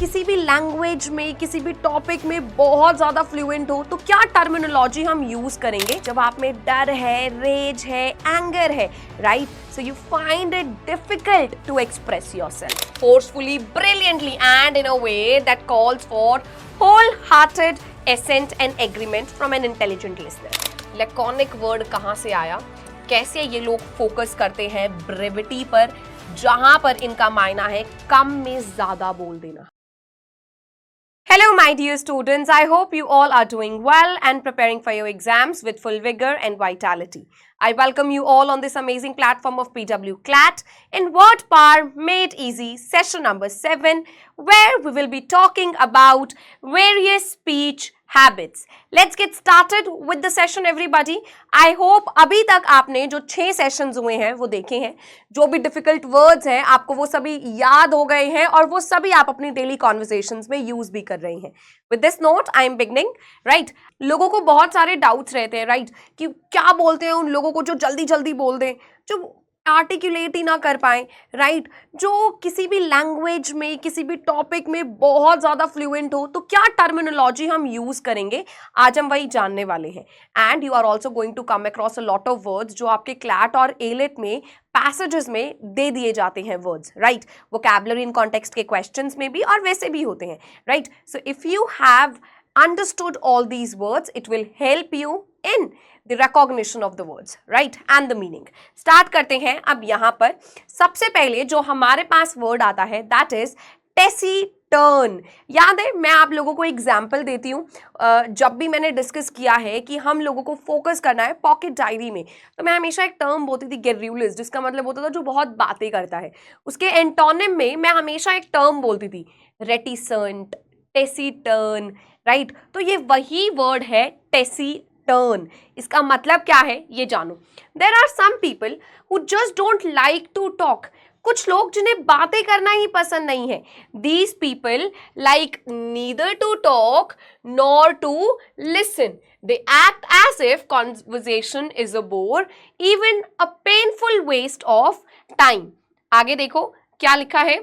किसी भी लैंग्वेज में, किसी भी टॉपिक में बहुत ज्यादा फ्लुएंट हो तो क्या टर्मिनोलॉजी हम यूज करेंगे जब आप में डर है, रेज है, एंगर है, right? So you find it difficult to express yourself forcefully, brilliantly, and in a way that calls for wholehearted assent and agreement from an intelligent listener. Laconic word कहाँ से आया? कैसे ये लोग फोकस करते हैं ब्रेविटी पर, जहां पर इनका मायना है कम में ज्यादा बोल देना. Hello my dear students, I hope you all are doing well and preparing for your exams with full vigor and vitality. I welcome you all on this amazing platform of PW CLAT in Word Power Made Easy session number 7, where we will be talking about various speech habits. Let's get started with the session everybody. I hope अभी तक आपने जो 6 sessions हुए हैं वो देखे हैं, जो भी डिफिकल्ट वर्ड्स हैं आपको वो सभी याद हो गए हैं और वो सभी आप अपनी डेली कॉन्वर्सेशंस में यूज भी कर रहे हैं. With this note, I am beginning, right? लोगों को बहुत सारे डाउट्स रहते हैं, राइट? कि क्या बोलते हैं उन लोगों को जो जल्दी जल्दी बोल दें, जो आर्टिकुलेट ही ना कर पाए, राइट? जो किसी भी लैंग्वेज में, किसी भी टॉपिक में बहुत ज़्यादा फ्लुएंट हो तो क्या टर्मिनोलॉजी हम यूज़ करेंगे, आज हम वही जानने वाले हैं. And you are also going to come across a lot of words जो आपके क्लैट और एलेट में पैसेजेस में दे दिए जाते हैं words, right? Vocabulary in context के क्वेश्चंस में भी और वैसे भी होते हैं, right? So if you have understood all these words, it will help you in the recognition of the words, right? And the meaning. Start करते हैं. अब यहाँ पर सबसे पहले जो हमारे पास word आता है that is taciturn. याद है, मैं आप लोगों को एग्जाम्पल देती हूँ. जब भी मैंने डिस्कस किया है कि हम लोगों को फोकस करना है पॉकेट डायरी में, तो मैं हमेशा एक टर्म बोलती थी गेर्यूलिस, जिसका मतलब होता था जो बहुत बातें करता है. उसके एंटोनिम में मैं हमेशा एक टर्म बोलती थी, रेटिसेंट, टेसिटर्न, राइट? तो ये वही वर्ड है टेसिटर्न. इसका मतलब क्या है ये जानो. There are some people who just don't like to talk. कुछ लोग जिन्हें बातें करना ही पसंद नहीं है. These people like neither to talk nor to listen. They act as if conversation is a bore, even a painful waste of time. आगे देखो क्या लिखा है.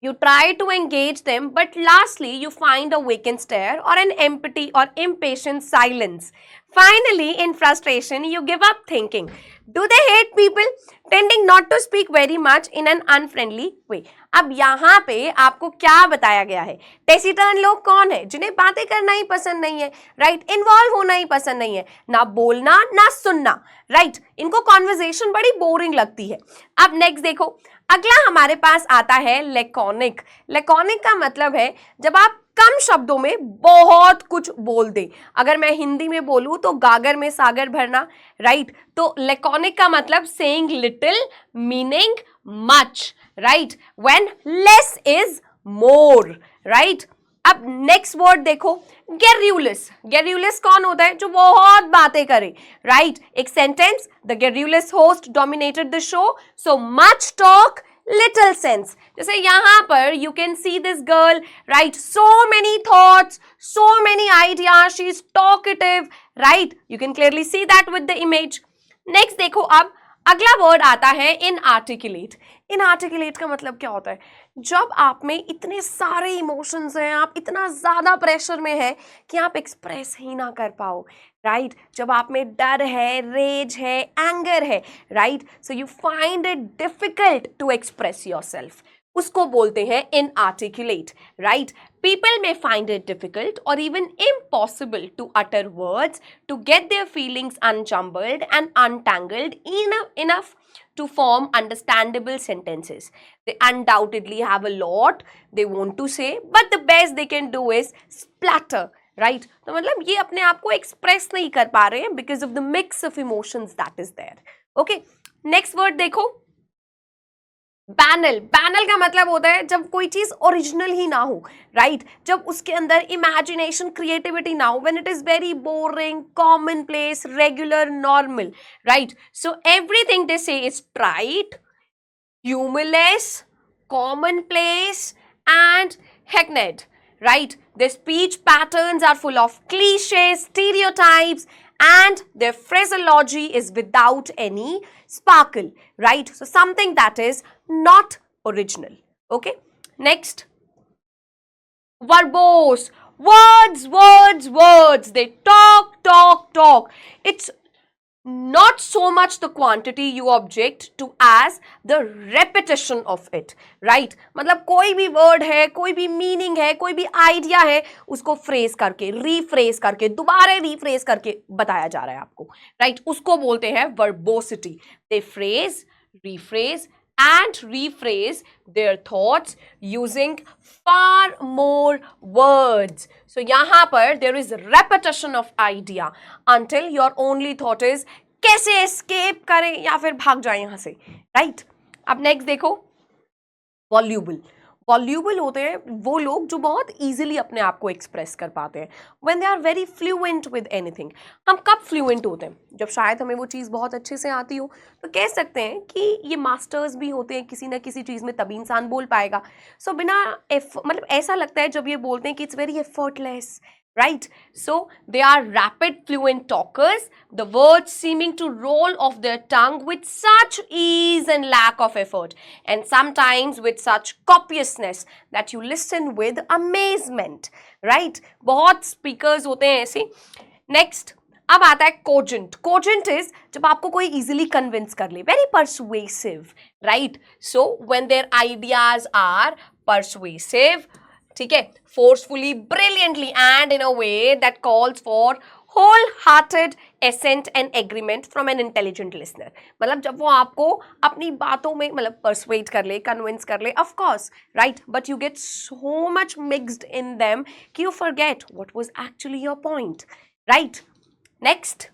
You try to engage them, but lastly you find a vacant stare or an empty or impatient silence. Finally, in frustration, you give up thinking, do they hate people? Tending not to speak very much in an unfriendly way. अब यहाँ पे आपको क्या बताया गया है? Taciturn लोग कौन है? जिन्हें बातें करना ही पसंद नहीं है, राइट? इन्वॉल्व होना ही पसंद नहीं है, ना बोलना ना सुनना, राइट? इनको कॉन्वर्सेशन बड़ी बोरिंग लगती है. अब नेक्स्ट देखो, अगला हमारे पास आता है लैकोनिक. लैकोनिक का मतलब है जब आप कम शब्दों में बहुत कुछ बोल दें. अगर मैं हिंदी में बोलूं तो गागर में सागर भरना, राइट? तो लैकोनिक का मतलब saying little meaning much, right? When less is more, right? अब नेक्स्ट वर्ड देखो, गेर्यूलिस. गेर्यूलिस कौन होता है? जो बहुत बातें करे, राइट? एक sentence, the garrulous host dominated the show, so much talk little sense. जैसे यहाँ पर you can see this girl, right? So many thoughts, so many ideas, she is talkative, right? You can clearly see that with the image. Next देखो, अब अगला word आता है inarticulate. Inarticulate का मतलब क्या होता है? जब आप में इतने सारे इमोशंस हैं, आप इतना ज़्यादा प्रेशर में है कि आप एक्सप्रेस ही ना कर पाओ, राइट? जब आप में डर है, रेज है, एंगर है, right? So you find it difficult to express yourself, उसको बोलते हैं inarticulate, right? People may find it difficult or even impossible to utter words, to get their feelings unjumbled and untangled enough to form understandable sentences. They undoubtedly have a lot they want to say, but the best they can do is splatter, right? तो मतलब ये अपने आप को express नहीं कर पा रहे हैं because of the mix of emotions that is there. Okay, next word देखो, बैनल. बैनल का मतलब होता है जब कोई चीज ओरिजिनल ही ना हो, राइट? जब उसके अंदर इमेजिनेशन, क्रिएटिविटी ना हो, when it is very boring, common place, regular, normal, right? So everything they से is ट्राइट, humorless, commonplace, and hackneyed, right? Their speech patterns are full of cliches, stereotypes, and their phraseology is without any sparkle, right? So something that is not original. Okay, next. verbose, words, words, words. They talk, talk, talk. It's not so much the quantity you object to as the repetition of it, right? मतलब कोई भी word है, कोई भी meaning है, कोई भी idea है, उसको phrase करके, rephrase करके, दोबारा rephrase करके बताया जा रहा है आपको, right? उसको बोलते हैं verbosity. They phrase, rephrase and rephrase their thoughts using far more words. So यहाँ पर there is repetition of idea until your only thought is कैसे escape करें या फिर भाग जाए यहाँ से, right? अब next देखो, voluble. वॉल्यूबल होते हैं वो लोग जो बहुत इजीली अपने आप को एक्सप्रेस कर पाते हैं, when they are very fluent with anything. हम कब फ्लुएंट होते हैं? जब शायद हमें वो चीज़ बहुत अच्छे से आती हो. तो कह सकते हैं कि ये मास्टर्स भी होते हैं किसी ना किसी चीज़ में, तभी इंसान बोल पाएगा. सो बिना मतलब ऐसा लगता है जब ये बोलते हैं कि it's very effortless, right? So they are rapid fluent talkers, the words seeming to roll off their tongue with such ease and lack of effort, and sometimes with such copiousness that you listen with amazement, right? बहुत speakers होते हैं ऐसे. Next, अब आता है cogent. Cogent is जब आपको कोई easily convince कर ले, very persuasive, right? So when their ideas are persuasive, ठीक है, forcefully, brilliantly and in a way that calls for whole-hearted assent and agreement from an intelligent listener. मतलब जब वो आपको अपनी बातों में मतलब persuade कर ले, convince कर ले, of course, right? But you get so much mixed in them कि you forget what was actually your point, right? Next,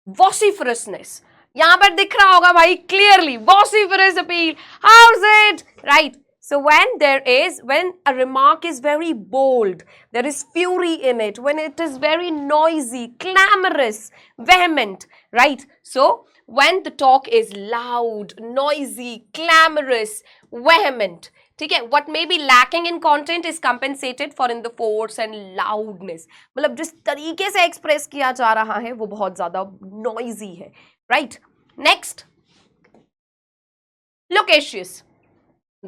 vociferousness. यहाँ पर दिख रहा होगा भाई clearly, vociferous appeal. How's it? Right? So when a remark is very bold, there is fury in it, when it is very noisy, clamorous, vehement, right? So when the talk is loud, noisy, clamorous, vehement, ठीक है, what may be lacking in content is compensated for in the force and loudness. मतलब जिस तरीके से express किया जा रहा है वो बहुत ज्यादा noisy है, right? Next, loquacious.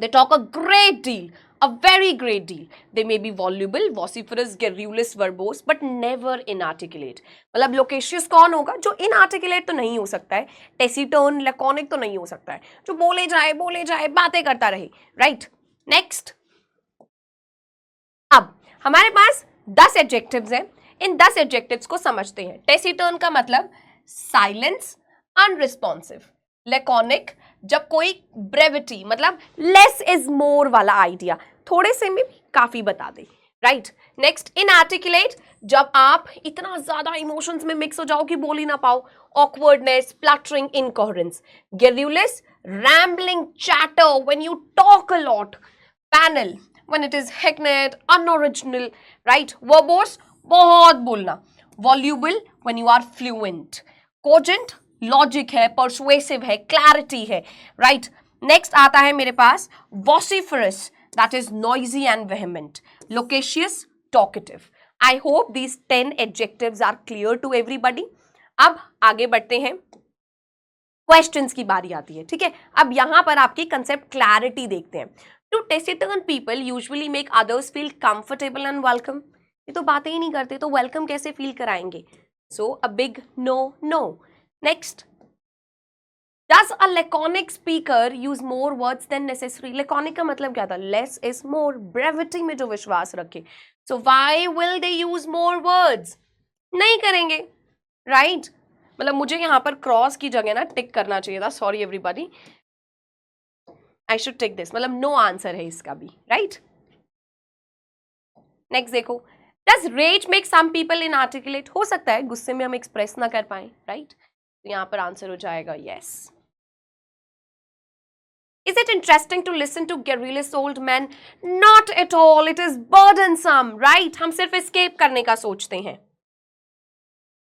They talk a great deal, a very great deal. They may be voluble, vociferous, garrulous, verbose, but never inarticulate. मतलब loquacious कौन होगा? जो inarticulate तो नहीं हो सकता है, taciturn, laconic तो नहीं हो सकता है, जो बोले जाए, बातें करता रहे, right? Next. अब हमारे पास 10 adjectives हैं. इन 10 adjectives को समझते हैं. taciturn का मतलब silence, unresponsive. laconic जब कोई ब्रेविटी मतलब लेस इज मोर वाला आइडिया, थोड़े से में भी काफी बता दे, राइट? नेक्स्ट, इनआर्टिकुलेट जब आप इतना ज्यादा इमोशंस में मिक्स हो जाओ कि बोल ही ना पाओ, awkwardness, spluttering, incoherence. Garrulous, rambling chatter when you talk a lot. Banal when it is hackneyed, unoriginal, right? Verbose बहुत बोलना. Voluble when you are fluent. Cogent logic है, परसुएसिव है, क्लैरिटी है, राइट? नेक्स्ट आता है मेरे पास vociferous, that is noisy and vehement. Loquacious, talkative. I hope these 10 adjectives are clear to everybody. अब आगे बढ़ते हैं, क्वेश्चंस की बारी आती है, ठीक है? अब यहां पर आपकी कंसेप्ट क्लैरिटी देखते हैं. To taciturn people usually make others feel comfortable and welcome. ये तो बातें ही नहीं करते तो वेलकम कैसे फील कराएंगे? So a big no. Next, does a laconic speaker use more words than necessary? Laconic का मतलब क्या था? Less is more. Brevity में जो विश्वास रखे. So why will they use more words? नहीं करेंगे, right? मतलब मुझे यहाँ पर क्रॉस की जगह ना टिक करना चाहिए था. Sorry everybody. I should take this. मतलब no आंसर है इसका भी, right? Next देखो, does rage make some people inarticulate? हो सकता है गुस्से में हम एक्सप्रेस ना कर पाए, right? तो यहाँ पर आंसर हो जाएगा yes. Is it interesting to listen to garrulous old men? Not at all. It is burdensome, right? हम सिर्फ escape करने का सोचते हैं.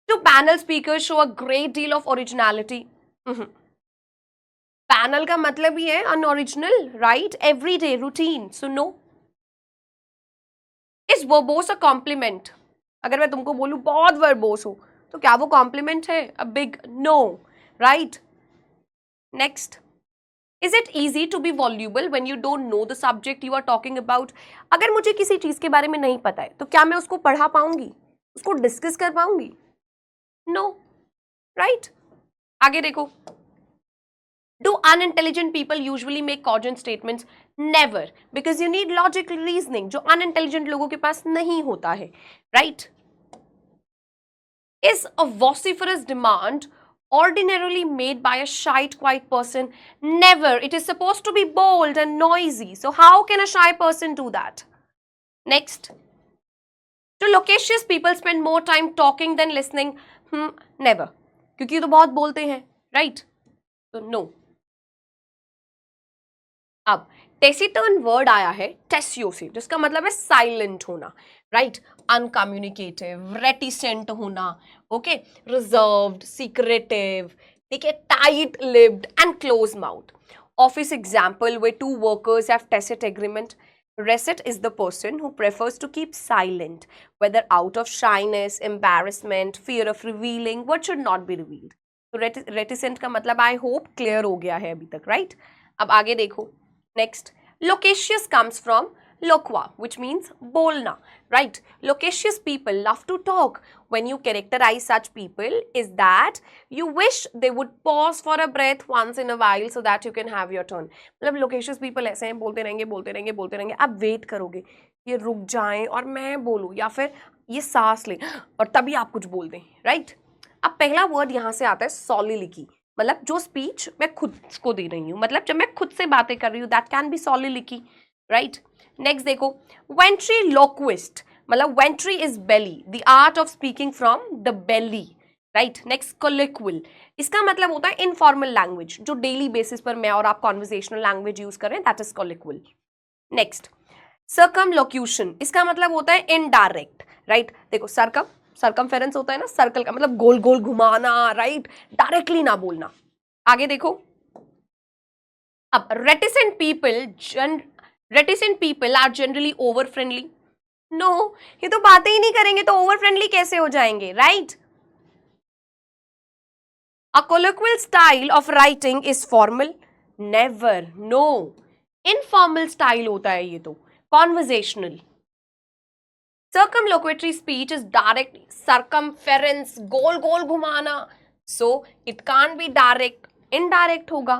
Do panel speakers show a great deal of originality? Panel का मतलब ही है unoriginal, right? Everyday routine. So no. Is verbose a compliment? अगर मैं तुमको बोलूं बहुत verbose हो तो क्या वो compliment है? A big no, right? Next. Is it easy to be voluble when you don't know the subject you are talking about? अगर मुझे किसी चीज के बारे में नहीं पता है तो क्या मैं उसको पढ़ा पाऊंगी, उसको डिस्कस कर पाऊंगी? No, right? आगे देखो, do unintelligent people usually make cogent statements? Never, because you need logical reasoning, जो unintelligent लोगों के पास नहीं होता है, right? Is a vociferous demand ordinarily made by a shy, quiet person? Never. It is supposed to be bold and noisy. So how can a shy person do that? Next. Do loquacious people spend more time talking than listening? Never. क्योंकि तो बहुत बोलते हैं, right? So no. अब taciturn word आया है टेसियो से, जिसका मतलब है साइलेंट होना, राइट? अनकम्युनिकेटिव, रेटिसेंट होना, ओके, रिजर्व्ड, सीक्रेटिव, ठीक है, tight lipped and close mouth. Office example way two workers have tacit agreement. Reticent is the person who prefers to keep silent, whether out of shyness, embarrassment, fear of revealing what should not be revealed. तो reticent का मतलब I hope clear हो गया है अभी तक, right? अब आगे देखो. Next, loquacious comes from loqua, which means bolna, right? Loquacious people love to talk. When you characterize such people, is that you wish they would pause for a breath once in a while so that you can have your turn. मतलब loquacious people ऐसे हैं, बोलते रहेंगे बोलते रहेंगे बोलते रहेंगे, आप वेट करोगे ये रुक जाएं और मैं बोलूं, या फिर ये सांस लें और तभी आप कुछ बोल दें, राइट? अब पहला वर्ड यहाँ से आता है soliloquy, मतलब जो स्पीच मैं खुद को दे रही हूँ, मतलब जब मैं खुद से बातें कर रही हूँ, that can be soliloquy, right? Next देखो, वेंट्रीलोक्विस्ट, मतलब ventri is belly, the art of speaking from the belly, right? Next, colloquial, इसका मतलब होता है इनफॉर्मल लैंग्वेज, जो डेली बेसिस पर मैं और आप कॉन्वर्सेशनल लैंग्वेज यूज करें, that is colloquial. Next, circumlocution, इसका मतलब होता है इनडायरेक्ट, राइट? देखो, सर्कमफेरेंस होता है ना, सर्कल का मतलब गोल गोल घुमाना, राइट? डायरेक्टली ना बोलना. आगे देखो, अब reticent people are generally over friendly. No, ये तो बातें ही नहीं करेंगे तो ओवर फ्रेंडली कैसे हो जाएंगे, right? A colloquial style of writing is formal. Never, no, informal style होता है ये तो, conversational. Circumlocutory speech is direct, circumference, गोल गोल घुमाना, so it can't be direct, indirect होगा.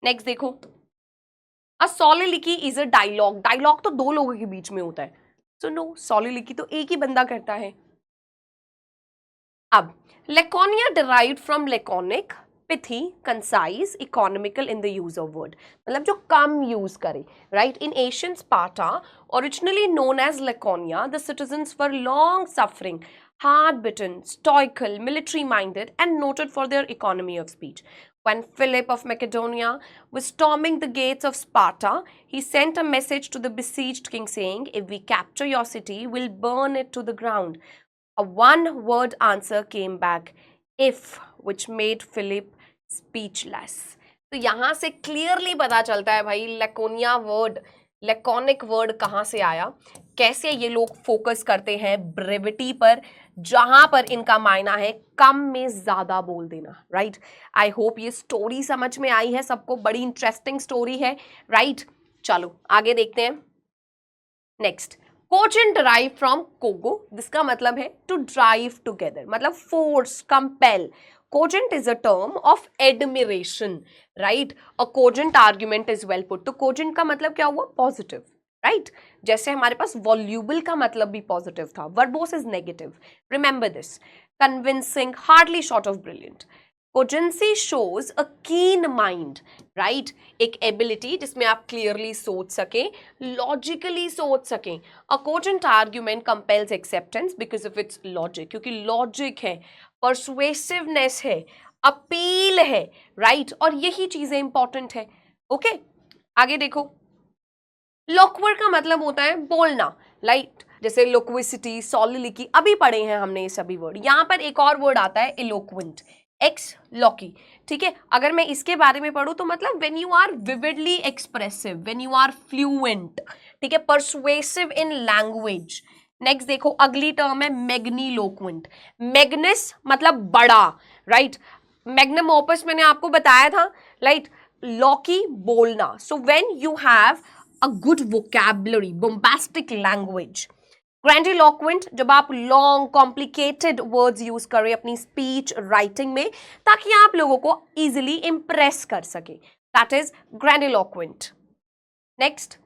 Next देखो, a soliloquy is a dialogue. Dialogue तो दो लोगों के बीच में होता है, so no, soliloquy तो एक ही बंदा करता है. अब laconia derived from laconic, pithy, concise, economical in the use of word, मतलब जो कम यूज करे, right? In ancient Sparta, originally known as Laconia, the citizens were long suffering, hard-bitten, stoical, military-minded, and noted for their economy of speech. When Philip of Macedonia was storming the gates of Sparta, he sent a message to the besieged king saying, if we capture your city, we'll burn it to the ground. A one-word answer came back, if, which made Philip speechless. तो यहाँ से clearly पता चलता है भाई Laconia word, laconic word कहाँ से आया, कैसे ये लोग फोकस करते हैं ब्रेविटी पर, जहां पर इनका मायना है कम में ज्यादा बोल देना, राइट? आई होप ये स्टोरी समझ में आई है सबको, बड़ी इंटरेस्टिंग स्टोरी है, राइट? चलो आगे देखते हैं. नेक्स्ट, कोजेंट ड्राइव फ्रॉम कोगो, जिसका मतलब है टू ड्राइव टुगेदर, मतलब force, compel. Cogent is a term of admiration, right? A cogent argument is well put. तो cogent का मतलब क्या हुआ? Positive, right? जैसे हमारे पास voluble का मतलब भी positive था. Verbose is negative. Remember this. Convincing, hardly short of brilliant. Cogency shows a keen mind, right? एक ability जिसमें आप clearly सोच सकें, logically सोच सकें. A cogent argument compels acceptance because of its logic, क्योंकि logic है, persuasiveness है, अपील है, राइट? और यही चीजें इंपॉर्टेंट है. ओके, आगे देखो, लोक्वर का मतलब होता है बोलना, लाइट? जैसे लोक्विसिटी, सॉलिलिकी, अभी पढ़े हैं हमने ये सभी वर्ड. यहां पर एक और वर्ड आता है इलोक्वेंट, एक्स लॉकी, ठीक है? अगर मैं इसके बारे में पढ़ूं तो मतलब when you are vividly expressive, when you are fluent, ठीक है, परसुएसिव इन लैंग्वेज. नेक्स्ट देखो, अगली टर्म है मैग्नीलोक्वेंट. मैग्निस मतलब बड़ा, राइट? मैग्नम ओपस मैंने आपको बताया था, राइट? लॉकी बोलना. So when you have a good vocabulary, bombastic language. ग्रैंडिलोक्वेंट जब आप लॉन्ग कॉम्प्लिकेटेड वर्ड्स यूज करें अपनी स्पीच राइटिंग में ताकि आप लोगों को इजिली इंप्रेस कर सके, that is grandiloquent. Next,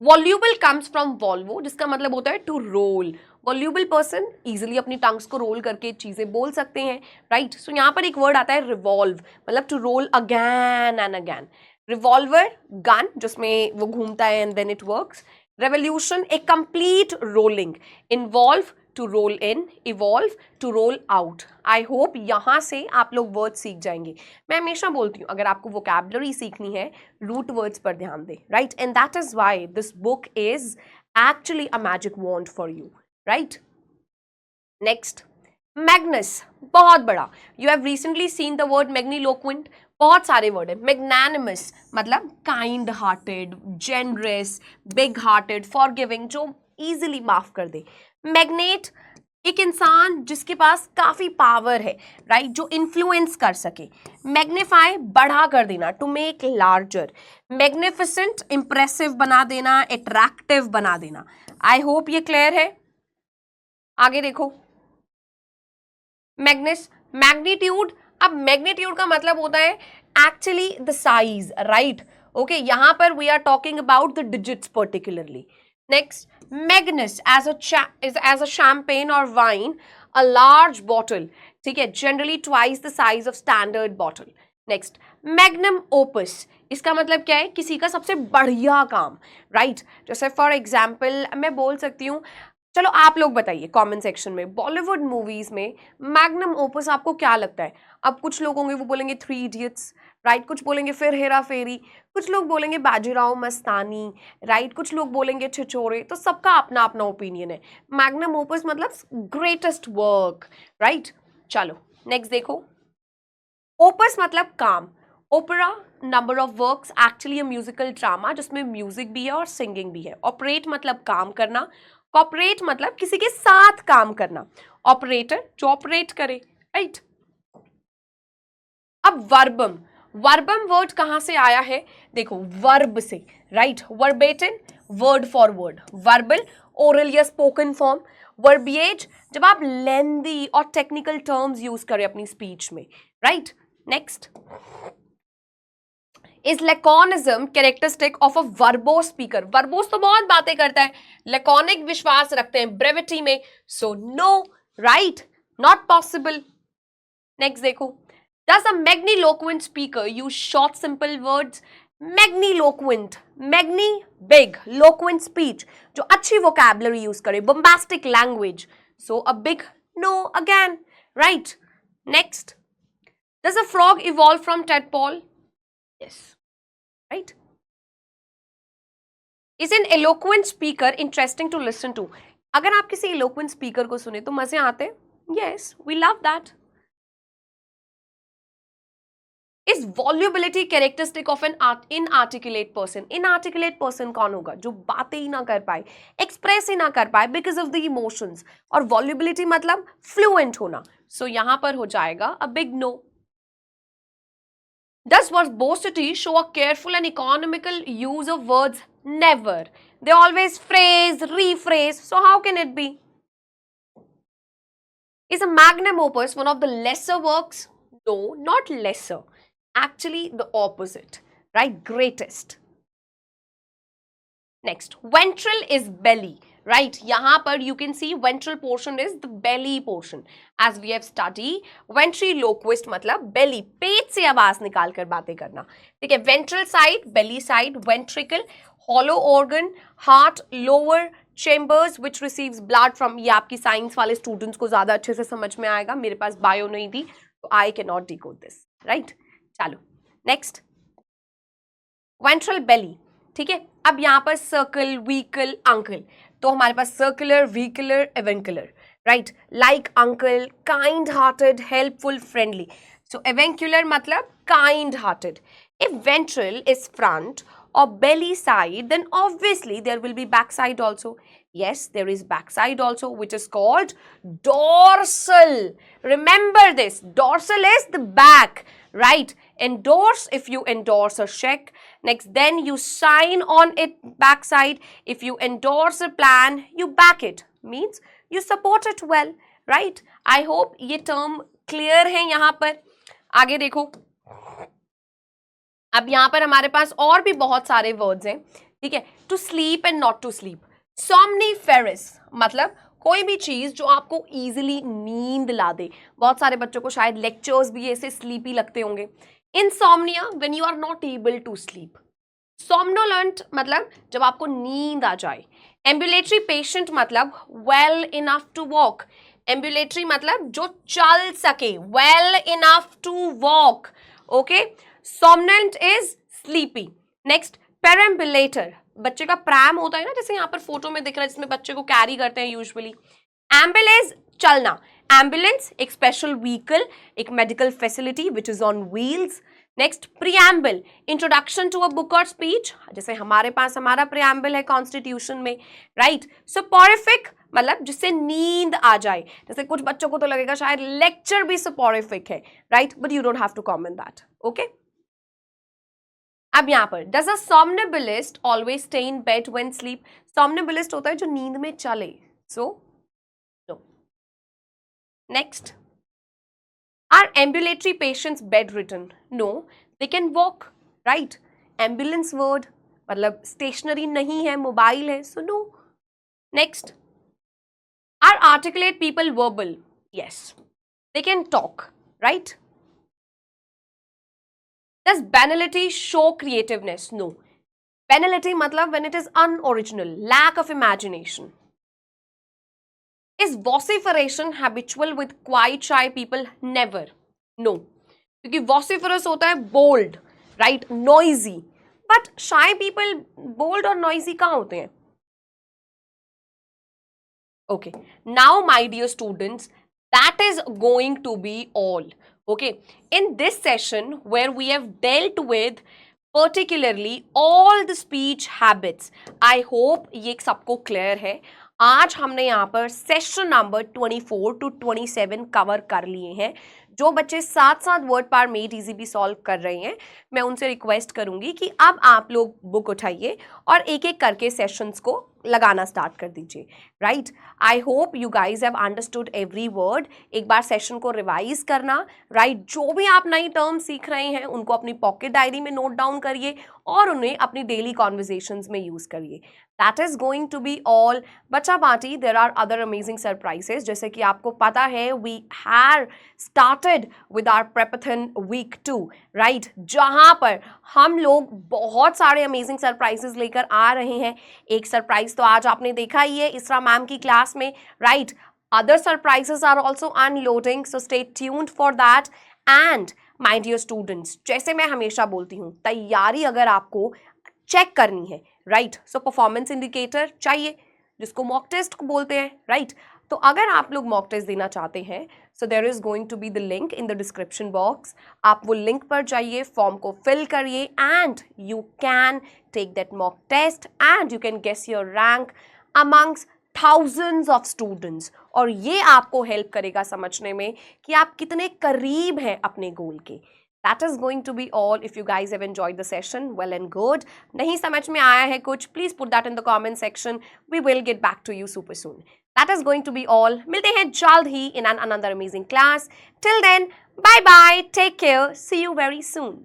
voluble comes from volvo, जिसका मतलब होता है to roll. Voluble person easily अपनी टंग्स को रोल करके चीजें बोल सकते हैं, राइट. सो यहाँ पर एक वर्ड आता है रिवॉल्व, मतलब to roll again and again. Revolver gun जिसमें वो घूमता है and then it works. Revolution a complete rolling. Involve to roll in, evolve to roll out. I hope यहाँ से आप लोग वर्ड सीख जाएंगे. मैं हमेशा बोलती हूँ अगर आपको वोकैबुलरी सीखनी है रूट वर्ड्स पर ध्यान दें, right. And that is why this book is actually a magic wand for you, right. Next, magnus, बहुत बड़ा. You have recently seen the word magniloquent. बहुत सारे वर्ड है. मैग्नानिमस मतलब kind hearted, generous, big hearted, forgiving, जो easily माफ कर दे. Magnet, एक इंसान जिसके पास काफी पावर है, राइट, जो इन्फ्लुएंस कर सके. मैग्नीफाई, बढ़ा कर देना, to make larger. Magnificent, impressive बना देना, अट्रैक्टिव बना देना. आई होप ये क्लियर है. आगे देखो, मैग्नेस, मैग्नीट्यूड. अब मैग्नीट्यूड का मतलब होता है actually the size, right. Okay, यहां पर we are talking about the digits particularly. Next, magnus as a champagne और वाइन, अ लार्ज बॉटल, ठीक है, generally twice the size of standard bottle. Next, magnum opus, इसका मतलब क्या है, किसी का सबसे बढ़िया काम, राइट. जैसे फॉर एग्जाम्पल मैं बोल सकती हूँ, चलो आप लोग बताइए कमेंट सेक्शन में, बॉलीवुड मूवीज में मैग्नम ओपस आपको क्या लगता है. अब कुछ लोग होंगे वो बोलेंगे 3 इडियट्स, राइट. कुछ बोलेंगे फिर हेरा फेरी, कुछ लोग बोलेंगे बाजीराव मस्तानी, राइट. कुछ लोग बोलेंगे छिछोरे. तो सबका अपना अपना ओपिनियन है. मैग्नम ओपस मतलब ग्रेटेस्ट वर्क, राइट. चलो नेक्स्ट देखो, ओपस मतलब काम. Opera, number of works, actually a musical drama जिसमें म्यूजिक भी है और सिंगिंग भी है. ऑपरेट मतलब काम करना. कॉपरेट मतलब किसी के साथ काम करना. ऑपरेटर जो ऑपरेट करे, राइट. अब वर्बम, वर्बम वर्ड कहां से आया है, देखो वर्ब से, right. Verbatim, word for word. Verbal, oral या स्पोकन फॉर्म. वर्बिएज, जब आप लेंदी और टेक्निकल टर्म्स यूज करें अपनी स्पीच में, right. Next, is laconism characteristic of a verbose speaker. Verbose तो बहुत बातें करता है, लैकोनिक विश्वास रखते हैं ब्रेविटी में. So no, right, not possible. Next देखो, does a magniloquent speaker use short simple words. Magniloquent, magni big, loquent speech जो अच्छी वोकैबुलरी यूज करे, bombastic language. So a big no again, right. Next, does a frog evolve from tadpole. Yes, right. Is an eloquent speaker interesting to listen to? अगर आप किसी eloquent speaker को सुने तो मजे आते हैं. Yes, we love that. Is volubility characteristic of an inarticulate person? Inarticulate person कौन होगा, जो बातें ही ना कर पाए, एक्सप्रेस ही ना कर पाए because of the emotions. और volubility मतलब fluent होना. So यहाँ पर हो जाएगा a big no. Does verbosity show a careful and economical use of words? Never. They always phrase, rephrase. So how can it be? Is a magnum opus one of the lesser works? No, not lesser. Actually, the opposite. Right? Greatest. Next, ventral is belly. Right, यहाँ पर you can see ventral portion is the belly portion. As we have studied, ventriloquist मतलब belly, पेट से आवाज निकाल कर बातें करना. ठीक है, ventral side, belly side, ventricle, hollow organ, heart, lower chambers which receives blood from. ये आपकी साइंस वाले स्टूडेंट्स को ज्यादा अच्छे से समझ में आएगा. मेरे पास बायो नहीं थी तो I cannot decode this. Right? चलो next, ventral belly. ठीक है, अब यहाँ पर सर्कल, व्हीकल, अंकल. तो हमारे पास circular, vehicular, avuncular, right. Like uncle, kind hearted, helpful, friendly. So avuncular मतलब kind hearted. If ventral is front or belly side, then obviously there will be back side also. Yes, there is back side also, which is called dorsal. Remember this, dorsal is the back, right? Endorse, if you endorse a check. Next, then you sign on it backside. If you endorse a plan, you back it. Means you support it well, right? I hope ये term clear है यहाँ पर. आगे देखो. अब यहाँ पर हमारे पास और भी बहुत सारे वर्ड्स हैं, ठीक है. To sleep and not to sleep. Somniferous मतलब कोई भी चीज जो आपको इजीली नींद ला दे. बहुत सारे बच्चों को शायद लेक्चर्स भी ऐसे स्लीपी लगते होंगे. Insomnia when you are not able to sleep. Somnolent मतलब जब आपको नींद आ जाए. एम्बुलेटरी पेशेंट मतलब well enough to walk. Ambulatory मतलब जो चल सके, well enough to walk. Okay. Somnolent is sleepy. Next, perambulator. बच्चे का प्रैम होता है ना, जैसे यहाँ पर फोटो में दिख रहा है, जिसमें बच्चे को कैरी करते हैं यूजुअली. एम्बुलेंस चलना. एम्बुलेंस एक स्पेशल व्हीकल, एक medical facility which is on wheels. Next, preamble introduction to a book और स्पीच, जैसे हमारे पास हमारा प्रीएम्बल है कॉन्स्टिट्यूशन में, राइट. सोपोरिफिक मतलब जिससे नींद आ जाए. जैसे कुछ बच्चों को तो लगेगा शायद लेक्चर भी सोपोरिफिक है, right, but you don't have to comment that. Okay. अब यहाँ पर does a somnambulist always stay in bed when sleep. somnambulist होता है जो नींद में चले. So no. Next, are ambulatory patients bedridden? No, they can walk, right. ambulance word मतलब स्टेशनरी नहीं है, मोबाइल है, so no. Next, are articulate people verbal? Yes, they can talk, right. Does banality show creativeness? No. Banality मतलब when it is unoriginal, lack of imagination. Is vociferation habitual with quiet shy people? Never. No. क्योंकि vociferous होता है bold, right, noisy. But shy people bold और noisy कहाँ होते हैं? Okay. Now, my dear students, that is going to be all. Okay, in this session where we have dealt with particularly all the speech habits, I hope ये सबको clear है. आज हमने यहाँ पर सेशन नंबर 24 to 27 कवर कर लिए हैं. जो बच्चे साथ साथ वर्ड पार मेड इजी भी सॉल्व कर रहे हैं, मैं उनसे रिक्वेस्ट करूंगी कि अब आप लोग बुक उठाइए और एक एक करके सेशंस को लगाना स्टार्ट कर दीजिए, right. I hope you guys have understood every word. एक बार सेशन को रिवाइज करना, राइट. जो भी आप नई टर्म सीख रहे हैं उनको अपनी पॉकेट डायरी में नोट डाउन करिए और उन्हें अपनी डेली कॉन्वर्जेशंस में यूज करिए. That is going to be all. बच्चा party, there are other amazing surprises. जैसे कि आपको पता है we have started with our prepathon week 2, right? जहाँ पर हम लोग बहुत सारे amazing surprises लेकर आ रहे हैं. एक surprise तो आज आपने देखा ही है इसरा मैम की क्लास में, right? Other surprises are also unloading, so stay tuned for that. And my dear students, जैसे मैं हमेशा बोलती हूँ, तैयारी अगर आपको चेक करनी है, राइट, सो परफॉर्मेंस इंडिकेटर चाहिए जिसको मॉक टेस्ट बोलते हैं, राइट. तो अगर आप लोग मॉक टेस्ट देना चाहते हैं, so there is going to be the link in the description box. आप वो लिंक पर जाइए, फॉर्म को फिल करिए and you can take that mock test and you can guess your rank amongst thousands of students. और ये आपको help करेगा समझने में कि आप कितने करीब हैं अपने गोल के. That is going to be all. If you guys have enjoyed the session, well and good. नहीं समझ में आया है कुछ, please put that in the comment section. We will get back to you super soon. That is going to be all. मिलते हैं जल्द ही in another amazing class. Till then, bye bye. Take care. See you very soon.